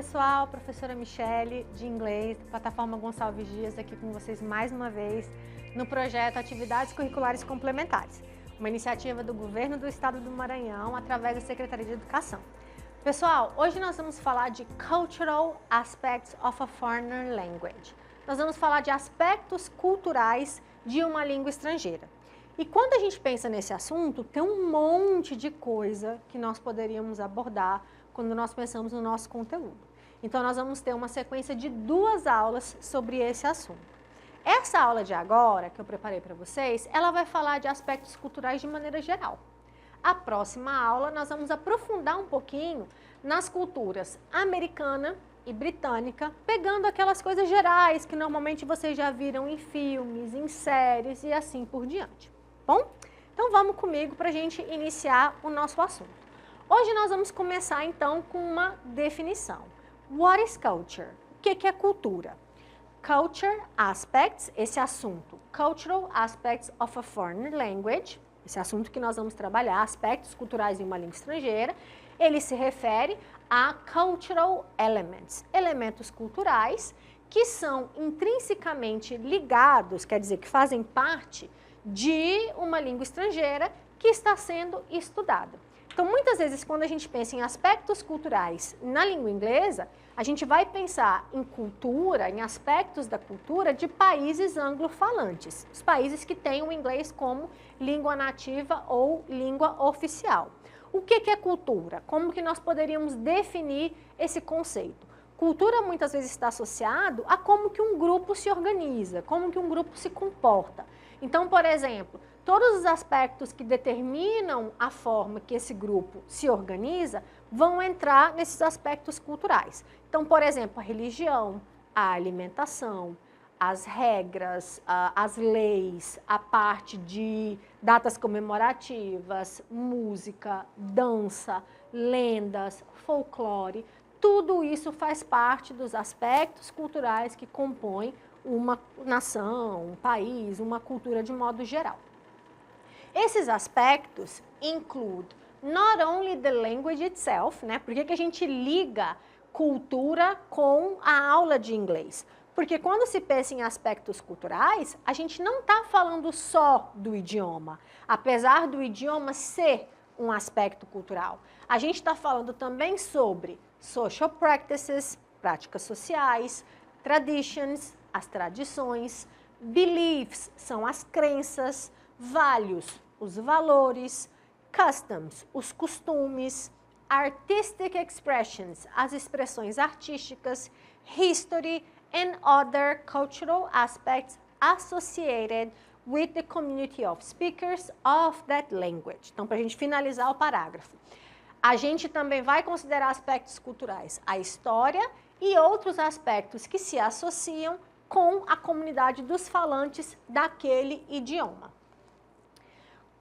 pessoal, professora Michele, de inglês, da plataforma Gonçalves Dias, aqui com vocês mais uma vez no projeto Atividades Curriculares Complementares, uma iniciativa do Governo do Estado do Maranhão através da Secretaria de Educação. Pessoal, hoje nós vamos falar de Cultural Aspects of a Foreign Language. Nós vamos falar de aspectos culturais de uma língua estrangeira. E quando a gente pensa nesse assunto, tem um monte de coisa que nós poderíamos abordar quando nós pensamos no nosso conteúdo. Então, nós vamos ter uma sequência de 2 aulas sobre esse assunto. Essa aula de agora, que eu preparei para vocês, ela vai falar de aspectos culturais de maneira geral. A próxima aula, nós vamos aprofundar um pouquinho nas culturas americana e britânica, pegando aquelas coisas gerais que normalmente vocês já viram em filmes, em séries e assim por diante. Bom? Então, vamos comigo para a gente iniciar o nosso assunto. Hoje nós vamos começar então com uma definição. What is culture? O que é cultura? Culture aspects, esse assunto, cultural aspects of a foreign language, esse assunto que nós vamos trabalhar, aspectos culturais de uma língua estrangeira, ele se refere a cultural elements, elementos culturais que são intrinsecamente ligados, quer dizer, que fazem parte de uma língua estrangeira que está sendo estudada. Então, muitas vezes, quando a gente pensa em aspectos culturais na língua inglesa, a gente vai pensar em cultura, em aspectos da cultura de países anglofalantes, os países que têm o inglês como língua nativa ou língua oficial. O que é cultura? Como que nós poderíamos definir esse conceito? Cultura muitas vezes está associado a como que um grupo se organiza, como que um grupo se comporta. Então, por exemplo, todos os aspectos que determinam a forma que esse grupo se organiza vão entrar nesses aspectos culturais. Então, por exemplo, a religião, a alimentação, as regras, as leis, a parte de datas comemorativas, música, dança, lendas, folclore, tudo isso faz parte dos aspectos culturais que compõem uma nação, um país, uma cultura de modo geral. Esses aspectos incluem not only the language itself, né? Por que a gente liga cultura com a aula de inglês? Porque quando se pensa em aspectos culturais, a gente não está falando só do idioma, apesar do idioma ser um aspecto cultural. A gente está falando também sobre social practices, práticas sociais, traditions, as tradições, beliefs, são as crenças, values, os valores, customs, os costumes, artistic expressions, as expressões artísticas, history and other cultural aspects associated with the community of speakers of that language. Então, para a gente finalizar o parágrafo, a gente também vai considerar aspectos culturais, a história e outros aspectos que se associam com a comunidade dos falantes daquele idioma.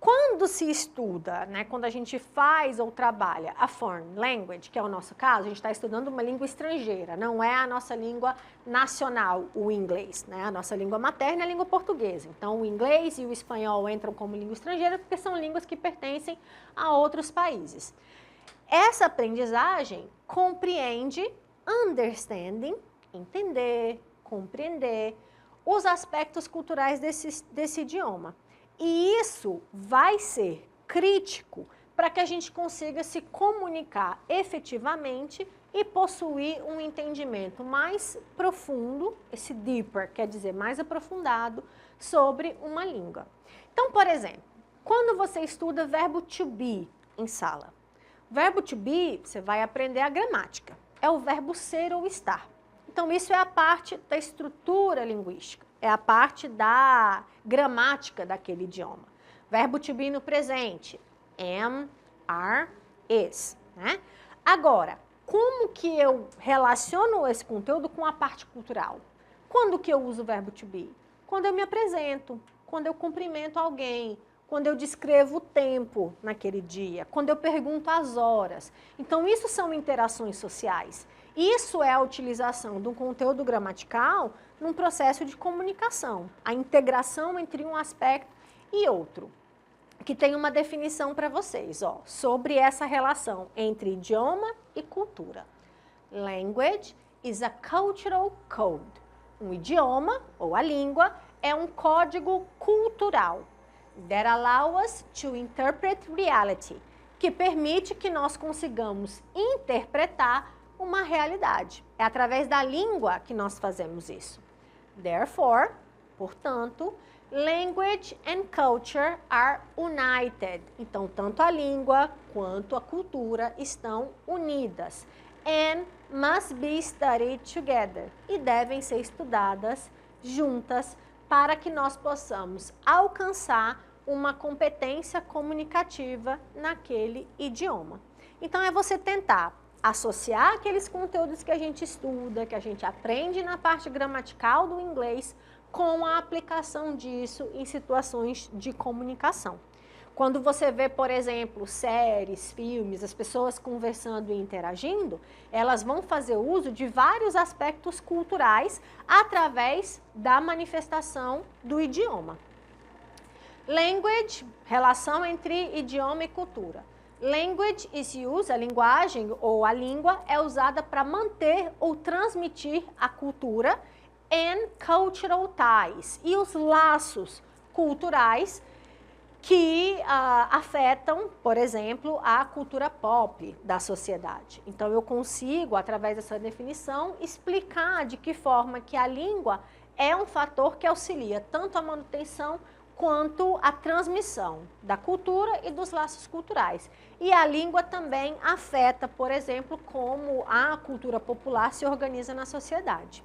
Quando se estuda, né, quando a gente faz ou trabalha a foreign language, que é o nosso caso, a gente está estudando uma língua estrangeira, não é a nossa língua nacional, o inglês, né? A nossa língua materna é a língua portuguesa. Então, o inglês e o espanhol entram como língua estrangeira porque são línguas que pertencem a outros países. Essa aprendizagem compreende understanding, entender, compreender os aspectos culturais desse idioma. E isso vai ser crítico para que a gente consiga se comunicar efetivamente e possuir um entendimento mais profundo, esse deeper quer dizer mais aprofundado, sobre uma língua. Então, por exemplo, quando você estuda verbo to be em sala, verbo to be, você vai aprender a gramática, é o verbo ser ou estar. Então, isso é a parte da estrutura linguística, é a parte da gramática daquele idioma. Verbo to be no presente, am, are, is, né? Agora, como que eu relaciono esse conteúdo com a parte cultural? Quando que eu uso o verbo to be? Quando eu me apresento, quando eu cumprimento alguém, quando eu descrevo o tempo naquele dia, quando eu pergunto as horas. Então, isso são interações sociais. Isso é a utilização de um conteúdo gramatical num processo de comunicação, a integração entre um aspecto e outro, que tem uma definição para vocês, ó, sobre essa relação entre idioma e cultura. Language is a cultural code. Um idioma, ou a língua, é um código cultural that allows us to interpret reality, que permite que nós consigamos interpretar uma realidade. É através da língua que nós fazemos isso. Therefore, portanto, language and culture are united. Então, tanto a língua quanto a cultura estão unidas. And must be studied together. E devem ser estudadas juntas para que nós possamos alcançar uma competência comunicativa naquele idioma. Então, é você tentar associar aqueles conteúdos que a gente estuda, que a gente aprende na parte gramatical do inglês, com a aplicação disso em situações de comunicação. Quando você vê, por exemplo, séries, filmes, as pessoas conversando e interagindo, elas vão fazer uso de vários aspectos culturais através da manifestação do idioma. Language, relação entre idioma e cultura. Language is used, a linguagem ou a língua é usada para manter ou transmitir a cultura and cultural ties, e os laços culturais que afetam, por exemplo, a cultura pop da sociedade. Então, eu consigo, através dessa definição, explicar de que forma que a língua é um fator que auxilia tanto a manutenção quanto a transmissão da cultura e dos laços culturais. E a língua também afeta, por exemplo, como a cultura popular se organiza na sociedade.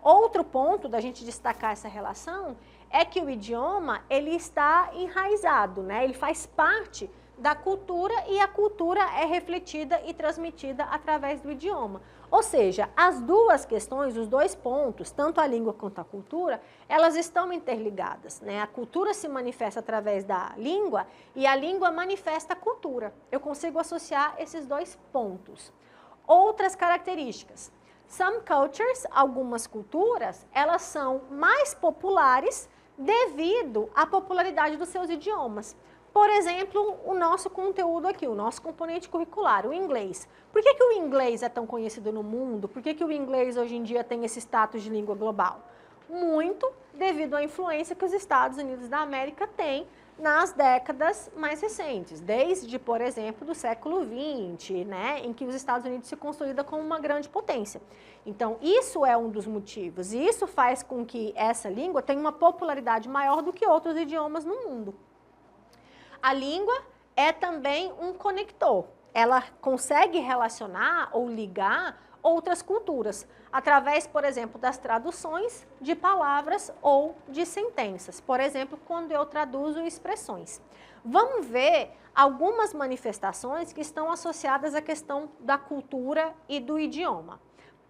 Outro ponto da gente destacar essa relação é que o idioma, ele está enraizado, né? Ele faz parte da cultura e a cultura é refletida e transmitida através do idioma. Ou seja, as duas questões, os dois pontos, tanto a língua quanto a cultura, elas estão interligadas, né? A cultura se manifesta através da língua e a língua manifesta a cultura. Eu consigo associar esses dois pontos. Outras características. Some cultures, algumas culturas, elas são mais populares devido à popularidade dos seus idiomas. Por exemplo, o nosso conteúdo aqui, o nosso componente curricular, o inglês. Por que que o inglês é tão conhecido no mundo? Por que que o inglês hoje em dia tem esse status de língua global? Muito devido à influência que os Estados Unidos da América têm nas décadas mais recentes, desde, por exemplo, do século XX, né, em que os Estados Unidos se consolida como uma grande potência. Então, isso é um dos motivos, e isso faz com que essa língua tenha uma popularidade maior do que outros idiomas no mundo. A língua é também um conector. Ela consegue relacionar ou ligar outras culturas, através, por exemplo, das traduções de palavras ou de sentenças. Por exemplo, quando eu traduzo expressões. Vamos ver algumas manifestações que estão associadas à questão da cultura e do idioma.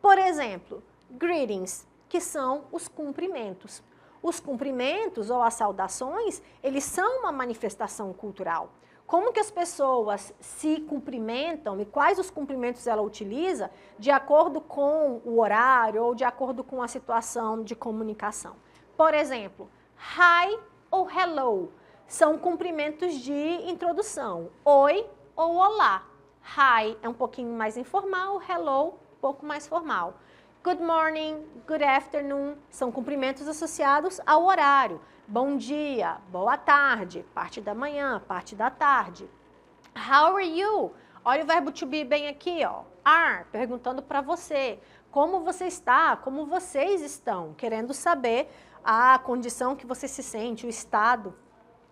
Por exemplo, greetings, que são os cumprimentos. Os cumprimentos ou as saudações, eles são uma manifestação cultural. Como que as pessoas se cumprimentam e quais os cumprimentos ela utiliza de acordo com o horário ou de acordo com a situação de comunicação. Por exemplo, hi ou hello são cumprimentos de introdução. Oi ou olá. Hi é um pouquinho mais informal, hello um pouco mais formal. Good morning, good afternoon, são cumprimentos associados ao horário. Bom dia, boa tarde, parte da manhã, parte da tarde. How are you? Olha o verbo to be bem aqui, ó. Are, perguntando para você. Como você está? Como vocês estão? Querendo saber a condição que você se sente, o estado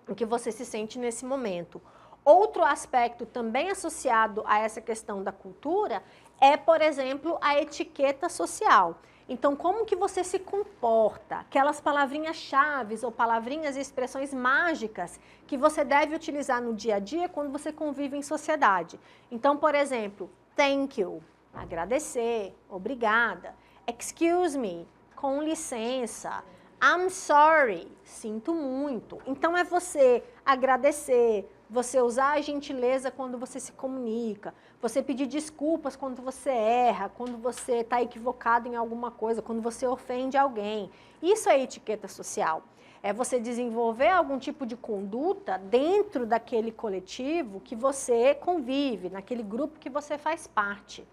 em que você se sente nesse momento. Outro aspecto também associado a essa questão da cultura é, por exemplo, a etiqueta social. Então, como que você se comporta? Aquelas palavrinhas-chave ou palavrinhas e expressões mágicas que você deve utilizar no dia a dia quando você convive em sociedade. Então, por exemplo, thank you, agradecer, obrigada. Excuse me, com licença. I'm sorry, sinto muito. Então, é você agradecer, você usar a gentileza quando você se comunica, você pedir desculpas quando você erra, quando você está equivocado em alguma coisa, quando você ofende alguém. Isso é etiqueta social. É você desenvolver algum tipo de conduta dentro daquele coletivo que você convive, naquele grupo que você faz parte.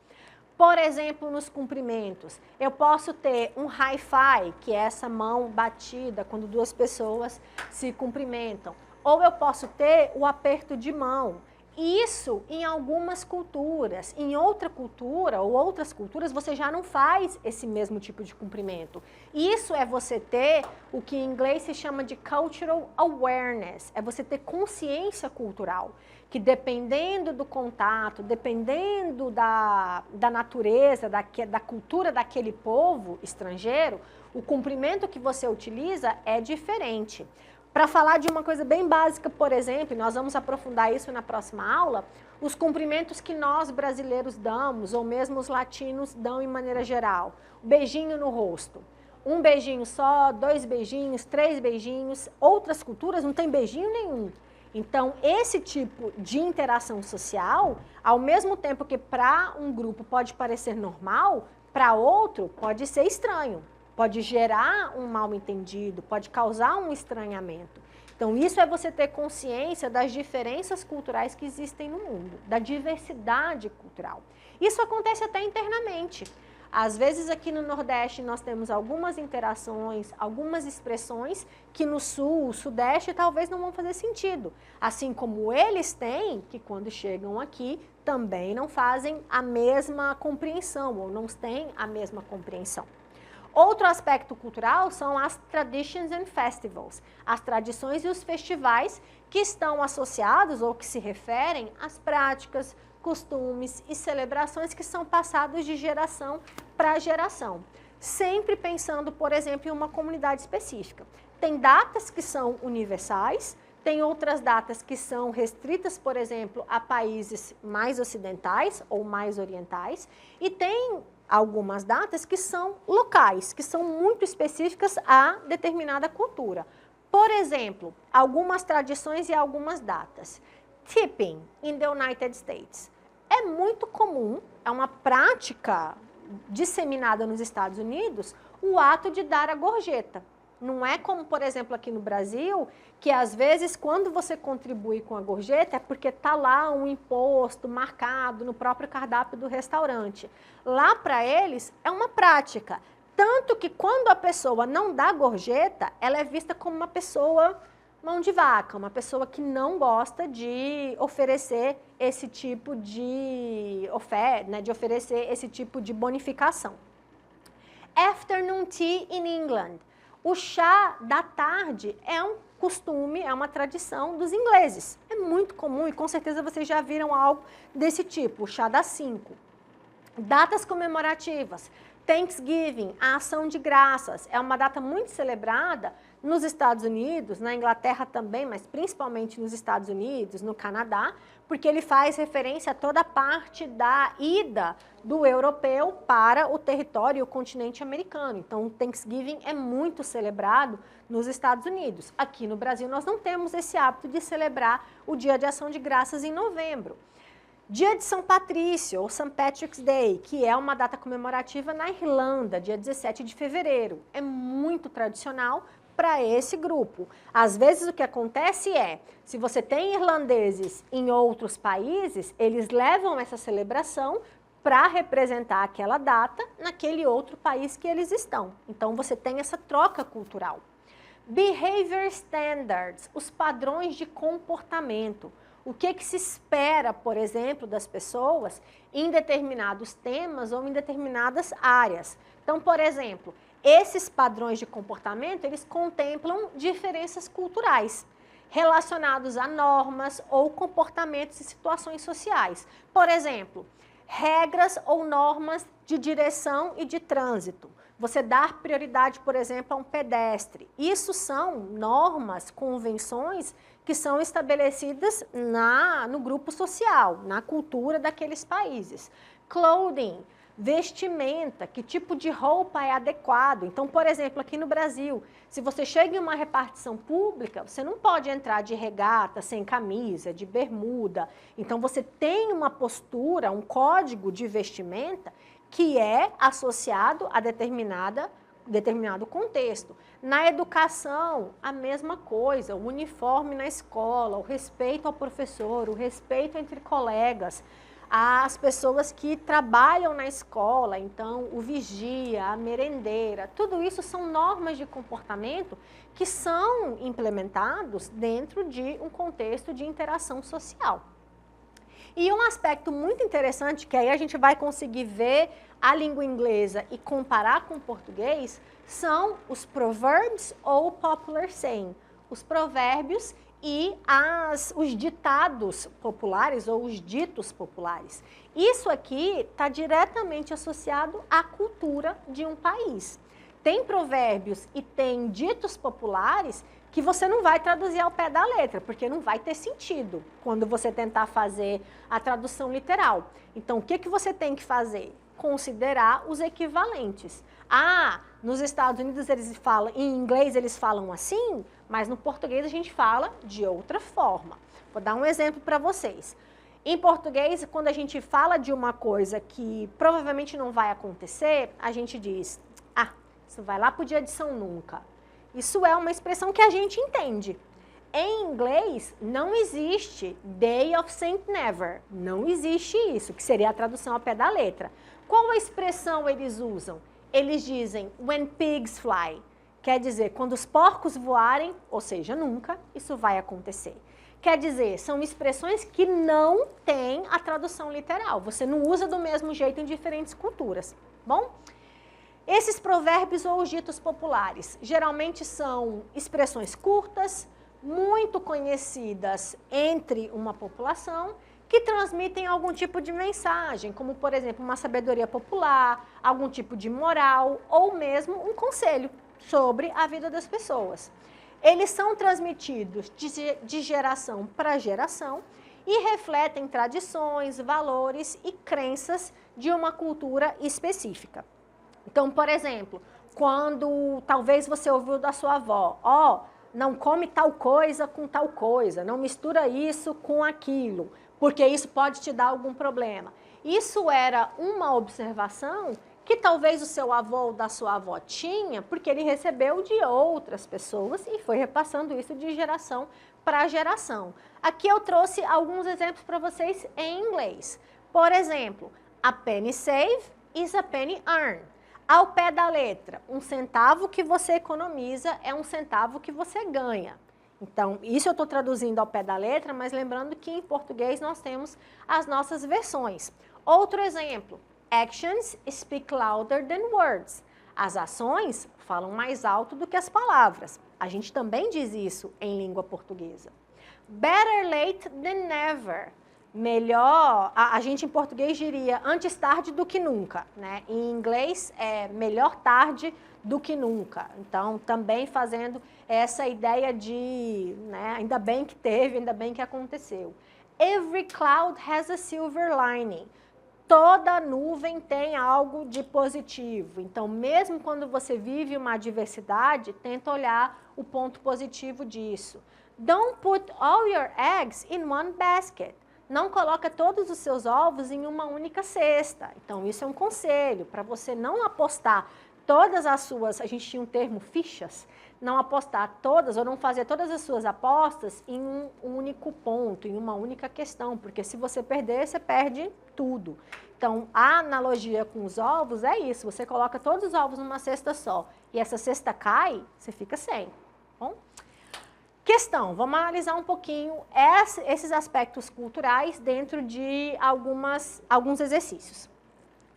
Por exemplo, nos cumprimentos, eu posso ter um hi-fi, que é essa mão batida quando duas pessoas se cumprimentam. Ou eu posso ter o aperto de mão. Isso em algumas culturas. Em outra cultura ou outras culturas, você já não faz esse mesmo tipo de cumprimento. Isso é você ter o que em inglês se chama de cultural awareness. É você ter consciência cultural. Que dependendo do contato, dependendo da natureza, da cultura daquele povo estrangeiro, o cumprimento que você utiliza é diferente. Para falar de uma coisa bem básica, por exemplo, e nós vamos aprofundar isso na próxima aula, os cumprimentos que nós brasileiros damos, ou mesmo os latinos dão em maneira geral. O beijinho no rosto. Um beijinho só, 2 beijinhos, 3 beijinhos. Outras culturas não tem beijinho nenhum. Então, esse tipo de interação social, ao mesmo tempo que para um grupo pode parecer normal, para outro pode ser estranho, pode gerar um mal-entendido, pode causar um estranhamento. Então, isso é você ter consciência das diferenças culturais que existem no mundo, da diversidade cultural. Isso acontece até internamente. Às vezes aqui no Nordeste nós temos algumas interações, algumas expressões que no Sul, Sudeste talvez não vão fazer sentido. Assim como eles têm, que quando chegam aqui também não fazem a mesma compreensão ou não têm a mesma compreensão. Outro aspecto cultural são as traditions and festivals, as tradições e os festivais que estão associados ou que se referem às práticas, costumes e celebrações que são passados de geração para geração. Sempre pensando, por exemplo, em uma comunidade específica. Tem datas que são universais, tem outras datas que são restritas, por exemplo, a países mais ocidentais ou mais orientais, e tem algumas datas que são locais, que são muito específicas a determinada cultura. Por exemplo, algumas tradições e algumas datas. Tipping in the United States. É muito comum, é uma prática disseminada nos Estados Unidos, o ato de dar a gorjeta. Não é como, por exemplo, aqui no Brasil, que às vezes quando você contribui com a gorjeta é porque está lá um imposto marcado no próprio cardápio do restaurante. Lá para eles é uma prática. Tanto que quando a pessoa não dá gorjeta, ela é vista como uma pessoa mão de vaca, uma pessoa que não gosta de oferecer esse tipo de oferta, né, de oferecer esse tipo de bonificação. Afternoon tea in England. O chá da tarde é um costume, é uma tradição dos ingleses. É muito comum e com certeza vocês já viram algo desse tipo, o chá das 5. Datas comemorativas. Thanksgiving, a ação de graças, é uma data muito celebrada nos Estados Unidos, na Inglaterra também, mas principalmente nos Estados Unidos, no Canadá, porque ele faz referência a toda a parte da ida do europeu para o território e o continente americano. Então, o Thanksgiving é muito celebrado nos Estados Unidos. Aqui no Brasil, nós não temos esse hábito de celebrar o Dia de Ação de Graças em novembro. Dia de São Patrício, ou St. Patrick's Day, que é uma data comemorativa na Irlanda, dia 17 de fevereiro. É muito tradicional para esse grupo. Às vezes o que acontece é, se você tem irlandeses em outros países, eles levam essa celebração para representar aquela data naquele outro país que eles estão. Então você tem essa troca cultural. Behavior Standards, os padrões de comportamento. O que se espera, por exemplo, das pessoas em determinados temas ou em determinadas áreas. Então, por exemplo, esses padrões de comportamento, eles contemplam diferenças culturais relacionados a normas ou comportamentos e situações sociais. Por exemplo, regras ou normas de direção e de trânsito. Você dar prioridade, por exemplo, a um pedestre. Isso são normas, convenções que são estabelecidas no grupo social, na cultura daqueles países. Clothing, vestimenta, que tipo de roupa é adequado. Então, por exemplo, aqui no Brasil, se você chega em uma repartição pública, você não pode entrar de regata, sem camisa, de bermuda. Então, você tem uma postura, um código de vestimenta que é associado a determinado contexto. Na educação, a mesma coisa, o uniforme na escola, o respeito ao professor, o respeito entre colegas. as pessoas que trabalham na escola, então o vigia, a merendeira, tudo isso são normas de comportamento que são implementados dentro de um contexto de interação social. E um aspecto muito interessante, que aí a gente vai conseguir ver a língua inglesa e comparar com o português, são os proverbs ou popular saying, os provérbios e os ditados populares ou os ditos populares. Isso aqui está diretamente associado à cultura de um país. Tem provérbios e tem ditos populares que você não vai traduzir ao pé da letra, porque não vai ter sentido quando você tentar fazer a tradução literal. Então, o que você tem que fazer? Considerar os equivalentes. Nos Estados Unidos eles falam, em inglês eles falam assim, mas no português a gente fala de outra forma. Vou dar um exemplo para vocês. Em português, quando a gente fala de uma coisa que provavelmente não vai acontecer, a gente diz, isso vai lá para o dia de São Nunca. Isso é uma expressão que a gente entende. Em inglês, não existe Day of Saint Never. Não existe isso, que seria a tradução ao pé da letra. Qual a expressão eles usam? Eles dizem when pigs fly. Quer dizer, quando os porcos voarem, ou seja, nunca, isso vai acontecer. Quer dizer, são expressões que não têm a tradução literal. Você não usa do mesmo jeito em diferentes culturas. Bom? Esses provérbios ou os ditos populares, geralmente são expressões curtas, muito conhecidas entre uma população, que transmitem algum tipo de mensagem, como, por exemplo, uma sabedoria popular, algum tipo de moral, ou mesmo um conselho sobre a vida das pessoas. Eles são transmitidos de geração para geração e refletem tradições, valores e crenças de uma cultura específica. Então, por exemplo, quando talvez você ouviu da sua avó, não come tal coisa com tal coisa, não mistura isso com aquilo, porque isso pode te dar algum problema. Isso era uma observação que talvez o seu avô ou da sua avó tinha, porque ele recebeu de outras pessoas e foi repassando isso de geração para geração. Aqui eu trouxe alguns exemplos para vocês em inglês. Por exemplo, a penny saved is a penny earned. Ao pé da letra, um centavo que você economiza é um centavo que você ganha. Então, isso eu estou traduzindo ao pé da letra, mas lembrando que em português nós temos as nossas versões. Outro exemplo, actions speak louder than words. As ações falam mais alto do que as palavras. A gente também diz isso em língua portuguesa. Better late than never. Melhor, a gente em português diria antes tarde do que nunca, né? Em inglês é melhor tarde do que nunca. Então, também fazendo essa ideia de, né, ainda bem que teve, ainda bem que aconteceu. Every cloud has a silver lining. Toda nuvem tem algo de positivo. Então, mesmo quando você vive uma adversidade, tenta olhar o ponto positivo disso. Don't put all your eggs in one basket. Não coloca todos os seus ovos em uma única cesta. Então, isso é um conselho para você não apostar todas as suas, a gente tinha um termo fichas, não apostar todas ou não fazer todas as suas apostas em um único ponto, em uma única questão, porque se você perder, você perde tudo. Então, a analogia com os ovos é isso, você coloca todos os ovos numa cesta só e essa cesta cai, você fica sem. Bom? Questão, vamos analisar um pouquinho esses aspectos culturais dentro de alguns exercícios,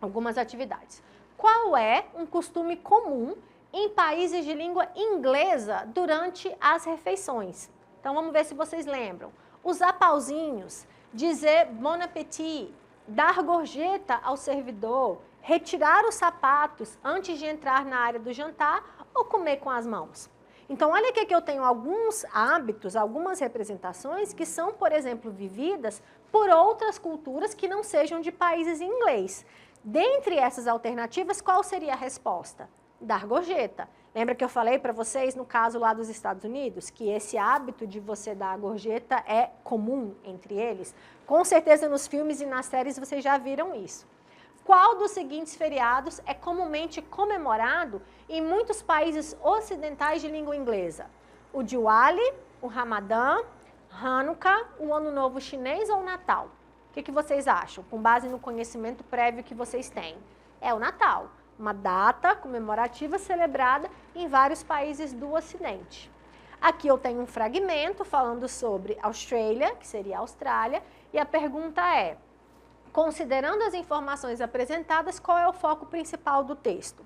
algumas atividades. Qual é um costume comum em países de língua inglesa durante as refeições? Então, vamos ver se vocês lembram. Usar pauzinhos, dizer bon appétit, dar gorjeta ao servidor, retirar os sapatos antes de entrar na área do jantar ou comer com as mãos. Então, olha aqui que eu tenho alguns hábitos, algumas representações que são, por exemplo, vividas por outras culturas que não sejam de países em inglês. Dentre essas alternativas, qual seria a resposta? Dar gorjeta. Lembra que eu falei para vocês, no caso lá dos Estados Unidos, que esse hábito de você dar a gorjeta é comum entre eles? Com certeza nos filmes e nas séries vocês já viram isso. Qual dos seguintes feriados é comumente comemorado em muitos países ocidentais de língua inglesa? O Diwali, o Ramadã, Hanukkah, o Ano Novo Chinês ou o Natal? O que vocês acham? Com base no conhecimento prévio que vocês têm. É o Natal, uma data comemorativa celebrada em vários países do Ocidente. Aqui eu tenho um fragmento falando sobre Australia, que seria a Austrália, e a pergunta é, considerando as informações apresentadas, qual é o foco principal do texto?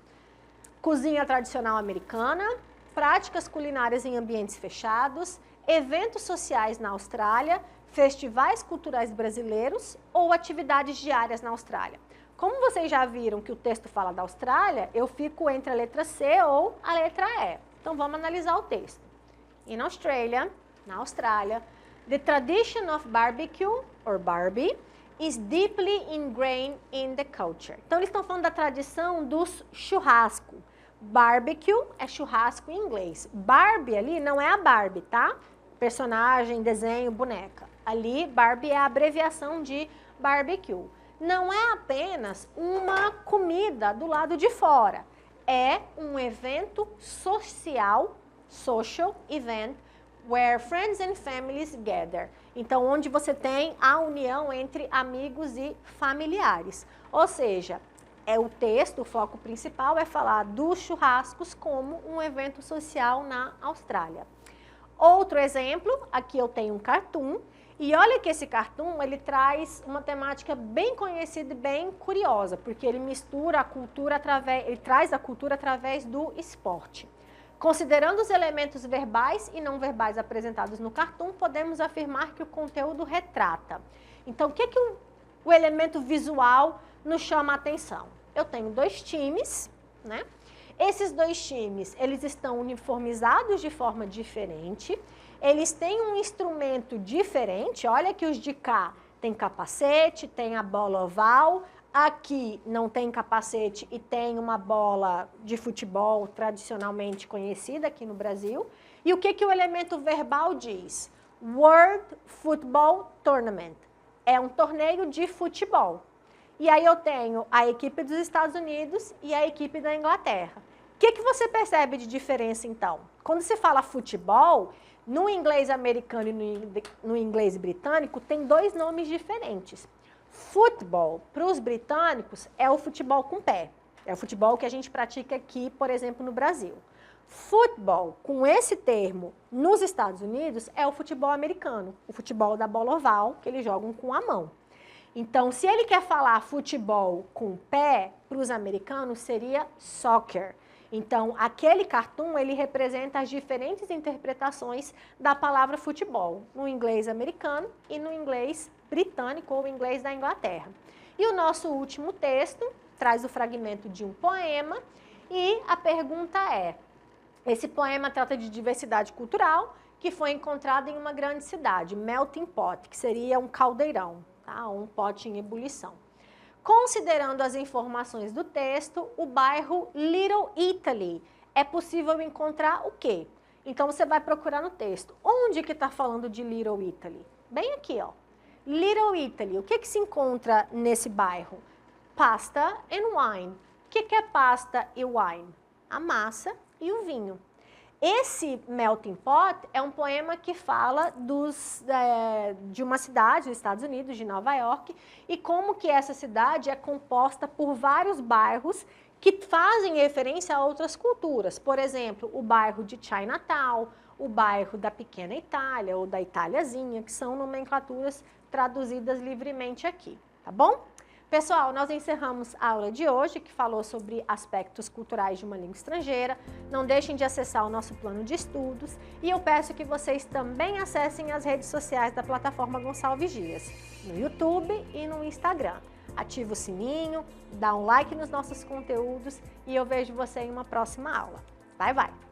Cozinha tradicional americana, práticas culinárias em ambientes fechados, eventos sociais na Austrália, festivais culturais brasileiros ou atividades diárias na Austrália. Como vocês já viram que o texto fala da Austrália, eu fico entre a letra C ou a letra E. Então vamos analisar o texto. In Australia, na Austrália, the tradition of barbecue, or Barbie, is deeply ingrained in the culture. Então eles estão falando da tradição dos churrasco. Barbecue é churrasco em inglês. Barbie ali não é a Barbie, tá? Personagem, desenho, boneca. Ali, Barbie é a abreviação de barbecue. Não é apenas uma comida do lado de fora. É um evento social, social event, where friends and families gather. Então, onde você tem a união entre amigos e familiares. Ou seja, o texto, o foco principal é falar dos churrascos como um evento social na Austrália. Outro exemplo, aqui eu tenho um cartoon, e olha que esse cartoon, ele traz uma temática bem conhecida e bem curiosa, porque ele mistura a cultura ele traz a cultura através do esporte. Considerando os elementos verbais e não verbais apresentados no cartoon, podemos afirmar que o conteúdo retrata. Então, o que o elemento visual nos chama a atenção? Eu tenho dois times, né? Esses dois times, eles estão uniformizados de forma diferente, eles têm um instrumento diferente, olha que os de cá tem capacete, tem a bola oval, aqui não tem capacete e tem uma bola de futebol tradicionalmente conhecida aqui no Brasil. E o que o elemento verbal diz? World Football Tournament. É um torneio de futebol. E aí eu tenho a equipe dos Estados Unidos e a equipe da Inglaterra. O que você percebe de diferença, então? Quando se fala futebol, no inglês americano e no inglês britânico, tem dois nomes diferentes. Futebol, para os britânicos, é o futebol com pé. É o futebol que a gente pratica aqui, por exemplo, no Brasil. Futebol, com esse termo, nos Estados Unidos, é o futebol americano. O futebol da bola oval, que eles jogam com a mão. Então, se ele quer falar futebol com pé, para os americanos, seria soccer. Então, aquele cartoon, ele representa as diferentes interpretações da palavra futebol, no inglês americano e no inglês britânico ou inglês da Inglaterra. E o nosso último texto traz o fragmento de um poema e a pergunta é, esse poema trata de diversidade cultural que foi encontrada em uma grande cidade, melting pot, que seria um caldeirão, tá? Um pote em ebulição. Considerando as informações do texto, o bairro Little Italy, é possível encontrar o quê? Então, você vai procurar no texto. Onde que está falando de Little Italy? Bem aqui, ó. Little Italy, o que se encontra nesse bairro? Pasta and wine. O que é pasta e wine? A massa e o vinho. Esse Melting Pot é um poema que fala de uma cidade dos Estados Unidos, de Nova York, e como que essa cidade é composta por vários bairros que fazem referência a outras culturas. Por exemplo, o bairro de Chinatown, o bairro da Pequena Itália ou da Italiazinha, que são nomenclaturas traduzidas livremente aqui, tá bom? Pessoal, nós encerramos a aula de hoje, que falou sobre aspectos culturais de uma língua estrangeira. Não deixem de acessar o nosso plano de estudos e eu peço que vocês também acessem as redes sociais da plataforma Gonçalves Dias, no YouTube e no Instagram. Ativa o sininho, dá um like nos nossos conteúdos e eu vejo você em uma próxima aula. Bye, bye!